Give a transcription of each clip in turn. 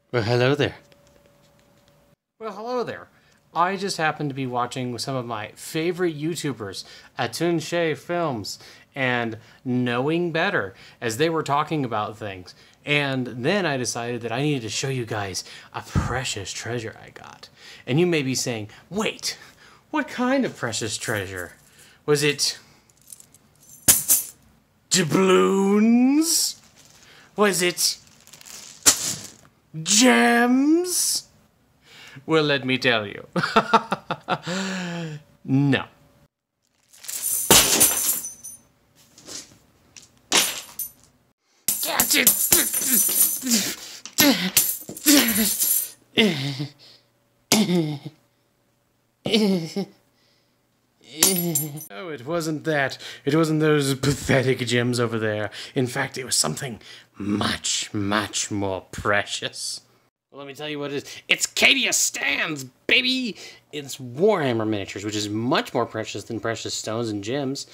Well, hello there. Well, hello there. I just happened to be watching some of my favorite YouTubers, Atunche Films and Knowing Better, as they were talking about things. And then I decided that I needed to show you guys a precious treasure I got. And you may be saying, wait, what kind of precious treasure? Was it doubloons? Was it gems? Well, let me tell you. No. No, it wasn't that. It wasn't those pathetic gems over there. In fact, it was something much, much more precious. Well, let me tell you what it is. It's cadia stands, baby! It's Warhammer miniatures, which is much more precious than precious stones and gems.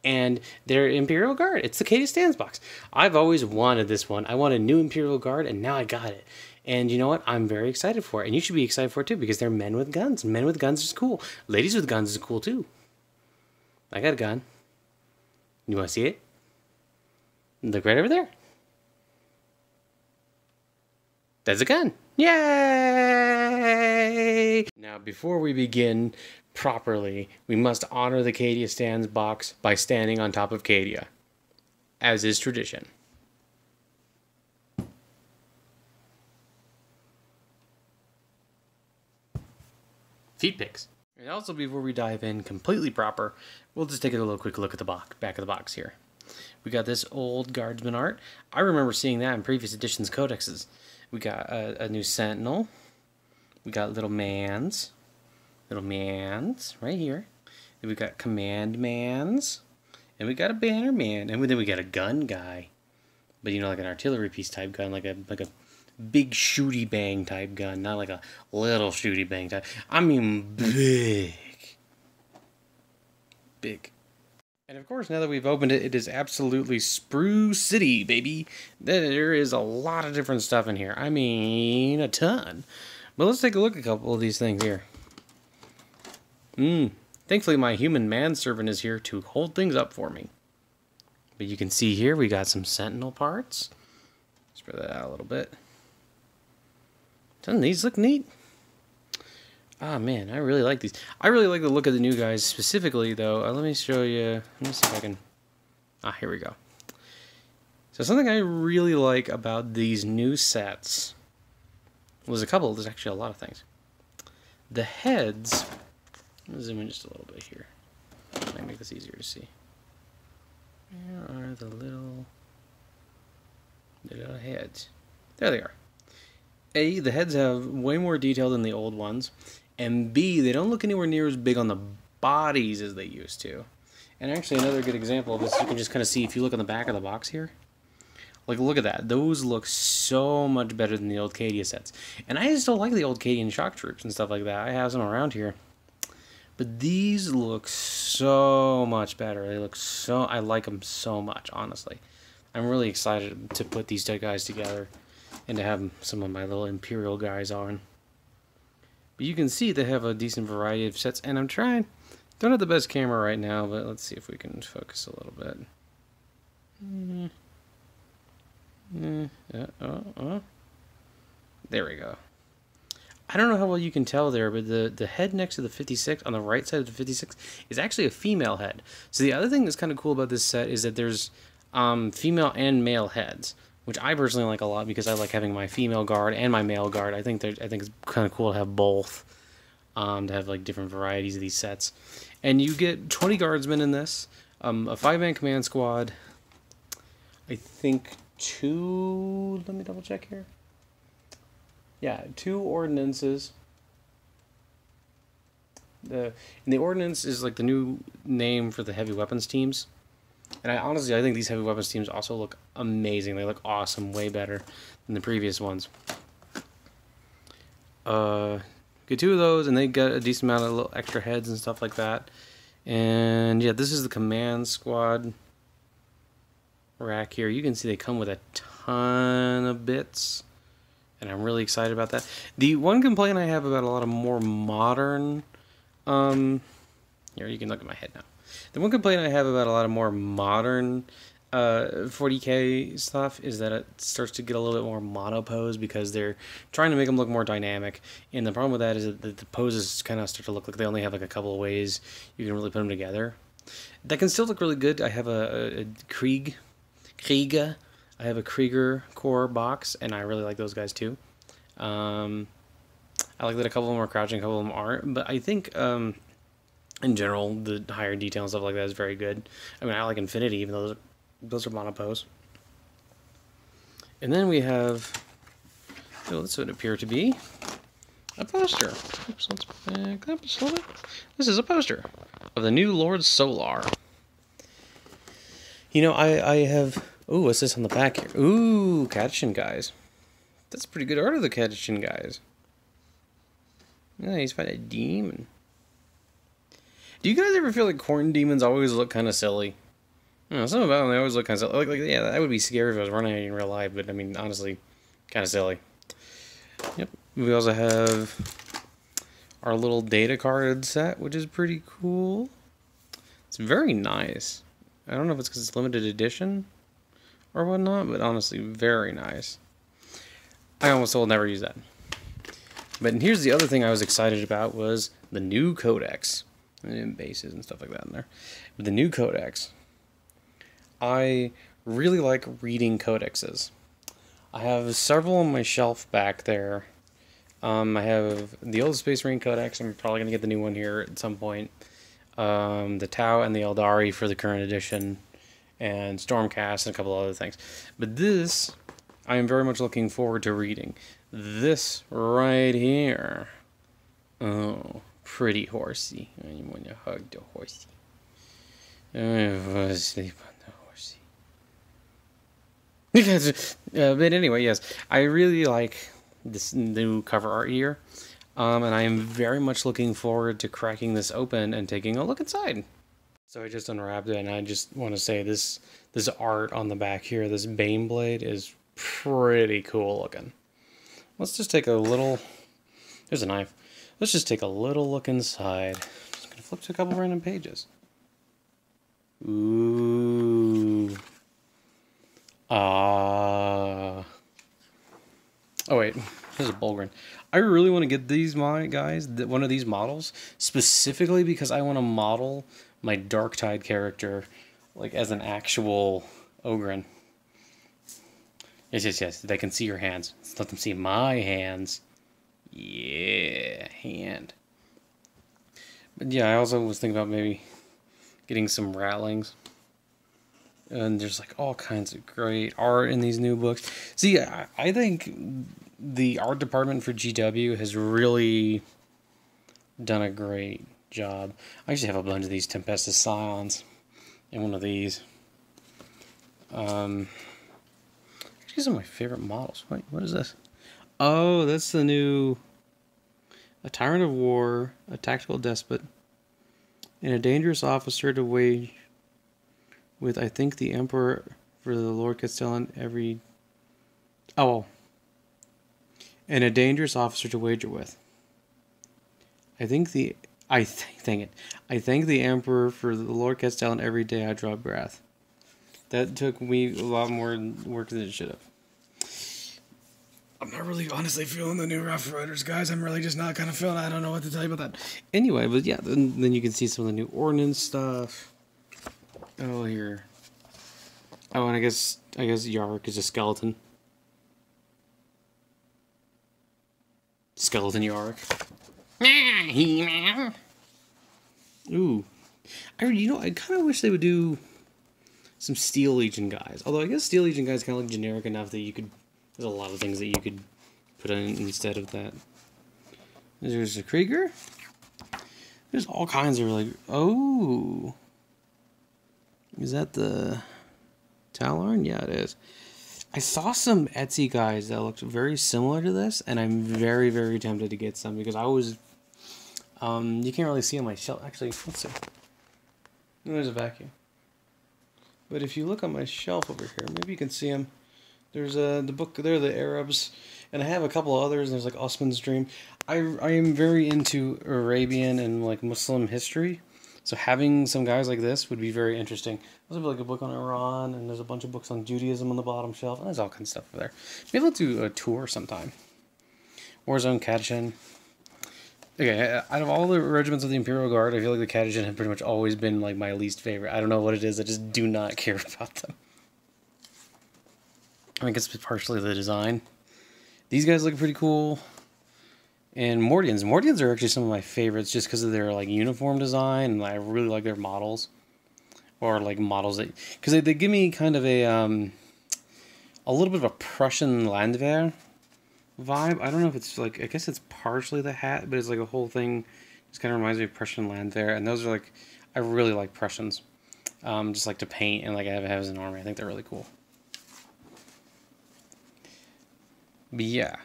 And they're Imperial Guard. It's the cadia stands box. I've always wanted this one. I want a new Imperial Guard, and now I got it. And you know what? I'm very excited for it. And you should be excited for it too, because they're men with guns. Men with guns is cool. Ladies with guns is cool too. I got a gun. You want to see it? Look right over there. That's a gun. Yay! Now, before we begin properly, we must honor the Cadia Stands box by standing on top of Cadia, as is tradition. Feet pics. And also, before we dive in completely proper, we'll just take a little quick look at the back of the box here. We got this old Guardsman art. I remember seeing that in previous editions codexes. We got a new Sentinel. We got little mans right here. Then we got command mans, and we got a banner man, and then we got a gun guy, but you know, like an artillery piece type gun, like a big shooty bang type gun, not like a little shooty bang type. I mean big. And of course, now that we've opened it, it is absolutely Spruce City, baby. There is a lot of different stuff in here. I mean, a ton. But let's take a look at a couple of these things here. Thankfully, my human manservant is here to hold things up for me. But you can see here, we got some Sentinel parts. Spread that out a little bit. Doesn't these look neat? Ah, man, I really like these. I really like the look of the new guys specifically, though. Let me show you. Let me see if I can... Ah, here we go. So something I really like about these new sets... Well, there's actually a lot of things. The heads... Let me zoom in just a little bit here. Might make this easier to see. Where are the little heads? There they are. A, the heads have way more detail than the old ones. And B, they don't look anywhere near as big on the bodies as they used to. And actually, another good example of this, you can just kind of see if you look on the back of the box here. Like, look at that. Those look so much better than the old Cadia sets. And I still like the old Cadian shock troops and stuff like that. I have some around here. But these look so much better. They look so... I like them so much, honestly. I'm really excited to put these two guys together and to have some of my little Imperial guys on. But you can see they have a decent variety of sets, and I'm trying... Don't have the best camera right now, but let's see if we can focus a little bit. There we go. I don't know how well you can tell there, but the head next to the 56, on the right side of the 56, is actually a female head. So the other thing that's kind of cool about this set is that there's female and male heads, which I personally like a lot because I like having my female guard and my male guard. I think it's kind of cool to have both, to have like different varieties of these sets. And you get 20 guardsmen in this, a 5-man command squad. I think 2. Let me double check here. Yeah, 2 ordnances. And the ordnance is like the new name for the heavy weapons teams. And I think these heavy weapons teams also look amazing. They look awesome, way better than the previous ones. Get 2 of those, and they get a decent amount of little extra heads and stuff like that. And yeah, this is the command squad rack here. You can see they come with a ton of bits. and I'm really excited about that. The one complaint I have about a lot of more modern, here you can look at my head now. The one complaint I have about a lot of more modern 40K stuff is that it starts to get a little bit more monopose because they're trying to make them look more dynamic. And the problem with that is that the poses kind of start to look like they only have like a couple of ways you can really put them together. That can still look really good. I have a Krieger. I have a Krieger core box, and I really like those guys too. I like that a couple of them are crouching, a couple of them aren't. But I think in general, the higher detail and stuff like that is very good. I mean, I like Infinity, even though those are monopose. And then we have, oh, this would appear to be a poster. Oops, let's back up a little bit. This is a poster of the new Lord Solar. You know, I have, ooh, what's this on the back here? Ooh, Catte guys. That's pretty good art of the Catte guys. Yeah, he's fighting a demon. Do you guys ever feel like corn demons always look kind of silly? You know, some about them, they always look kind of silly. Like, yeah, that would be scary if I was running it in real life, but I mean, honestly, kind of silly. Yep. We also have our little data card set, which is pretty cool. It's very nice. I don't know if it's because it's limited edition or whatnot, but honestly, very nice. I almost will never use that. But here's the other thing I was excited about was the new codex. And bases and stuff like that in there. But the new codex. I really like reading codexes. I have several on my shelf back there. I have the old Space Marine Codex. I'm probably going to get the new one here at some point. The Tau and the Eldari for the current edition. And Stormcast and a couple other things. But this, I am very much looking forward to reading. This right here. Oh, pretty horsey. I want to hug the horsey. I want to sleep on the horsey. But anyway, yes. I really like this new cover art here. And I am very much looking forward to cracking this open and taking a look inside. So I just unwrapped it, and I just want to say this art on the back here, this Bane blade, is pretty cool looking. Let's just take a little... There's a knife. Let's just take a little look inside. Just going to flip to a couple random pages. Ooh. Ah. Oh, wait. This is a Bulgrin. I really want to get these, one of these models, specifically because I want to model my Darktide character like as an actual Ogren. Yes. They can see your hands. Let's let them see my hands. Yeah, hand. But yeah, I also was thinking about maybe getting some Rattlings. And there's like all kinds of great art in these new books. See, I think the art department for GW has really done a great job. I actually have a bunch of these Tempestus Scions and one of these. Actually, some of my favorite models. Wait, what is this? Oh, that's the new... A tyrant of war, a tactical despot, and a dangerous officer to wage with, I think, the Emperor for the Lord Castellan every... Oh. And a dangerous officer to wager with. I thank the Emperor for the Lord Castellan every day I draw breath. That took me a lot more work than it should have. I'm not really honestly feeling the new Rough Riders, guys. I'm really just not kind of feeling. I don't know what to tell you about that. Anyway, but yeah, then you can see some of the new ordnance stuff. Oh, here. Oh, and I guess Yark is a skeleton. Skeleton Yark. Ooh. I kind of wish they would do some Steel Legion guys. Although I guess Steel Legion guys kind of look generic enough that you could... There's a lot of things that you could put in instead of that. There's a Krieger. There's all kinds of really... Oh! Is that the Talon? Yeah, it is. I saw some Etsy guys that looked very similar to this, and I'm very, very tempted to get some because I was... you can't really see on my shelf. Actually, let's see. There's a vacuum. But if you look on my shelf over here, maybe you can see them. There's the book there, the Arabs, And I have a couple of others. There's like Osman's Dream. I am very into Arabian and like Muslim history. So having some guys like this would be very interesting. There's like a book on Iran, and there's a bunch of books on Judaism on the bottom shelf, and there's all kinds of stuff over there. Maybe let's do a tour sometime. Warzone, Catte. Okay, out of all the regiments of the Imperial Guard, I feel like the Catte have pretty much always been like my least favorite. I don't know what it is, I just do not care about them. I think it's partially the design. These guys look pretty cool. And Mordians. Mordians are actually some of my favorites just because of their like uniform design, and I really like their models. Or like models that... Because they give me kind of a little bit of a Prussian Landwehr vibe. I don't know if it's like... I guess it's partially the hat, but it's like a whole thing. Just kind of reminds me of Prussian Landwehr. And those are like... I really like Prussians. Just like to paint and like have as an army. I think they're really cool. But yeah.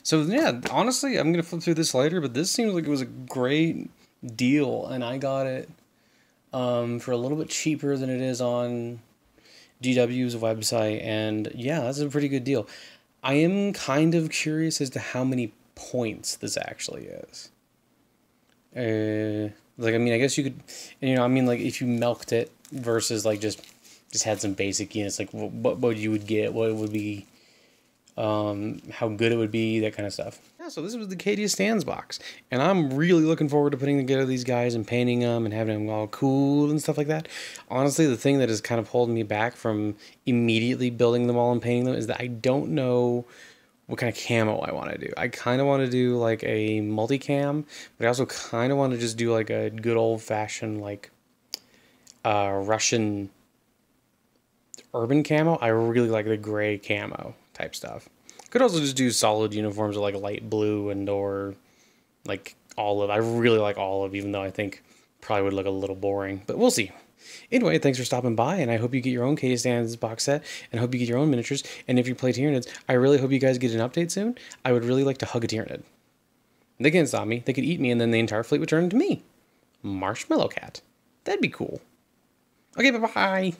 So yeah, honestly, I'm going to flip through this later, but this seems like it was a great deal, and I got it for a little bit cheaper than it is on GW's website, and yeah, that's a pretty good deal. I am kind of curious as to how many points this actually is. Like, I mean, I guess you could, you know, I mean, like, if you milked it versus, like, just had some basic units, like, what you would get, what it would be, how good it would be, that kind of stuff. Yeah, so this was the Cadia Stands box, and I'm really looking forward to putting together these guys and painting them and having them all cool and stuff like that. Honestly, the thing that is kind of holding me back from immediately building them all and painting them is that I don't know what kind of camo I want to do. I kind of want to do like a multicam, but I also kind of want to just do like a good old-fashioned like Russian urban camo. I really like the gray camo type stuff. Could also just do solid uniforms with like light blue and or like olive. I really like olive, even though I think probably would look a little boring, but we'll see. Anyway, thanks for stopping by, and I hope you get your own Cadia Stands box set, and I hope you get your own miniatures, and if you play Tyranids, I really hope you guys get an update soon. I would really like to hug a Tyranid. They can't stop me, they could eat me, and then the entire fleet would turn into me. Marshmallow Cat. That'd be cool. Okay, bye-bye!